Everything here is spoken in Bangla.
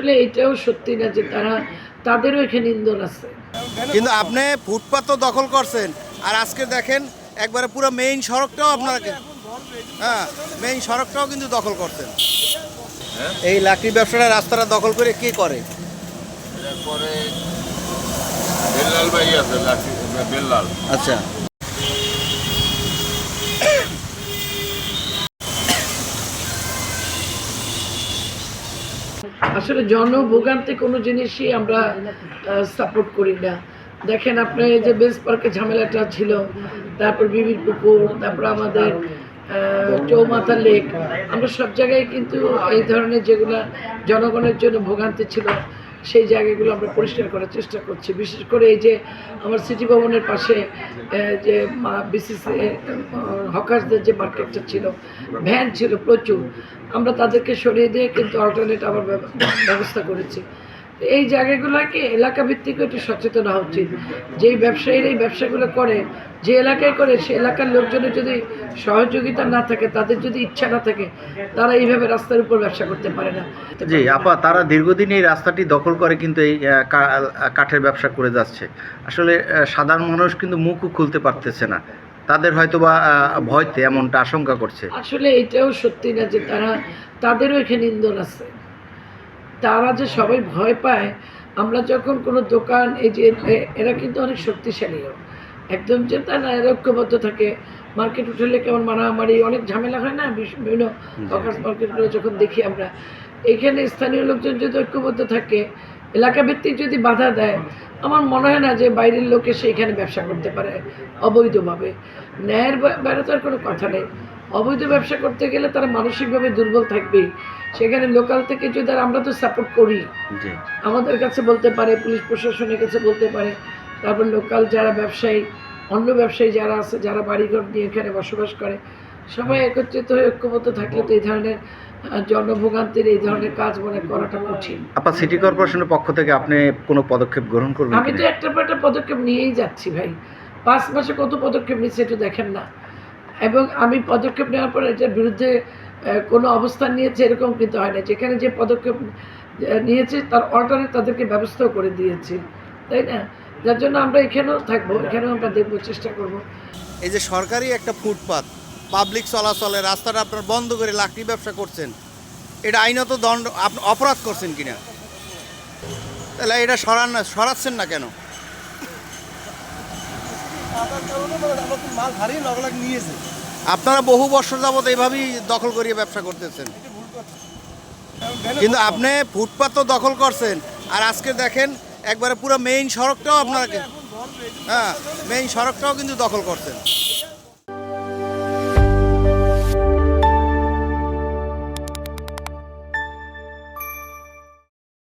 আসলে এটাও সত্যি না যে তাদেরও এখানে ইন্ধন আছে। কিন্তু আপনি ফুটপাত তো দখল করছেন, আর আজকে দেখেন একবারে পুরো মেইন সড়কটাও আপনাকে, হ্যাঁ মেইন সড়কটাও কিন্তু দখল করছেন। এই লাকড়ি ব্যবসাটা রাস্তাটা দখল করে কে করে? পরে বেল্লাল ভাই আছে, বেল্লাল। আচ্ছা, আসলে জনভোগান্তি কোনো জিনিসই আমরা সাপোর্ট করি না। দেখেন আপনার এই যে বেস পার্কে ঝামেলাটা ছিল, তারপর বিবির পুকুর, তারপর আমাদের চৌমাথা লেক, আমরা সব জায়গায় কিন্তু এই ধরনের যেগুলো জনগণের জন্য ভোগান্তি ছিল সেই জায়গাগুলো আমরা পরিষ্কার করার চেষ্টা করছি। বিশেষ করে এই যে আমার সিটি ভবনের পাশে যে বিসিসি হকার্সদের যে মার্কেটটা ছিল, ভ্যান ছিল প্রচুর, আমরা তাদেরকে সরিয়ে দিয়ে কিন্তু অল্টারনেট আবার ব্যবস্থা করেছি। এই জায়গাগুলোকে এলাকা ভিত্তিক একটু সচেতন হওয়া উচিত। যেই ব্যবসায়ীরা এই ব্যবসাগুলো করে, যে এলাকায় করে, সে এলাকার লোকজনের যদি সহযোগিতা না থাকে, তাদের যদি ইচ্ছা না থাকে, তারা এইভাবে রাস্তার উপর ব্যবসা করতে পারে না। জি আপা, তারা দীর্ঘদিন এই রাস্তাটি দখল করে কিন্তু এই কাঠের ব্যবসা করে যাচ্ছে। আসলে সাধারণ মানুষ কিন্তু মুখও খুলতে পারতেছে না, তাদের হয়তো বা ভয়তে এমনটা আশঙ্কা করছে। আসলে এটাও সত্যি না যে তাদেরও এখানে ইন্ধন আছে। তারা যে সবাই ভয় পায়, আমরা যখন কোনো দোকান, এই যে এরা কিন্তু অনেক শক্তিশালীও, একদম যে তা না, এরা ঐক্যবদ্ধ থাকে। মার্কেট উঠলে কেমন মারামারি, অনেক ঝামেলা হয় না বিভিন্ন হকার্স মার্কেটগুলো যখন দেখি আমরা। এইখানে স্থানীয় লোকজন যদি ঐক্যবদ্ধ থাকে, এলাকা ভিত্তিক যদি বাধা দেয়, আমার মনে হয় না যে বাইরের লোকে সেইখানে ব্যবসা করতে পারে অবৈধভাবে। ন্যায়ের বাইরে তো আর কোনো কথা নেই। অবৈধ ব্যবসা করতে গেলে তারা মানসিকভাবে দুর্বল থাকবেই। সেখানে লোকাল থেকে যদি, আর আমরা তো সাপোর্ট করি, আমাদের কাছে বলতে পারে, পুলিশ প্রশাসনের কাছে বলতে পারে, তারপর লোকাল যারা ব্যবসায়ী, অন্য ব্যবসায়ী যারা আছে, যারা বাড়িঘর নিয়ে এখানে বসবাস করে, সবাই একত্রিত হয়ে ঐক্যবদ্ধ থাকলে তো এই ধরনের জনভোগান্তির এই ধরনের কাজ মনে করাটা কঠিন। আপনার সিটি কর্পোরেশনের পক্ষ থেকে আপনি কোনো পদক্ষেপ গ্রহণ করবেন? আমি তো একটা পর একটা পদক্ষেপ নিয়েই যাচ্ছি ভাই। 5 মাসে কত পদক্ষেপ নিচ্ছে একটু দেখেন না। এবং আমি পদক্ষেপ নেওয়ার পর এটার বিরুদ্ধে কোনো অবস্থান নিয়েছে এরকম কিন্তু হয় না। যেখানে যে পদক্ষেপ নিয়েছে তার অল্টারনেট তাদেরকে ব্যবস্থাও করে দিয়েছে, তাই না? যার জন্য আমরা এখানেও থাকবো, এখানেও আমরা দেখবো, চেষ্টা করব। এই যে সরকারি একটা ফুটপাত, পাবলিক চলাচলে রাস্তাটা আপনার বন্ধ করে লাকড়ি ব্যবসা করছেন, এটা আইনত দণ্ড, আপনি অপরাধ করছেন কিনা? তাহলে এটা সরাচ্ছেন না কেন? আপনারা বহু বছর যাবত এইভাবেই দখল করিয়ে ব্যবসা করতেছেন, কিন্তু আপনি ফুটপাত তো দখল করছেন, আর আজকে দেখেন একবারে পুরো মেইন সড়কটাও আপনাকে, হ্যাঁ মেইন সড়কটাও কিন্তু দখল করছেন।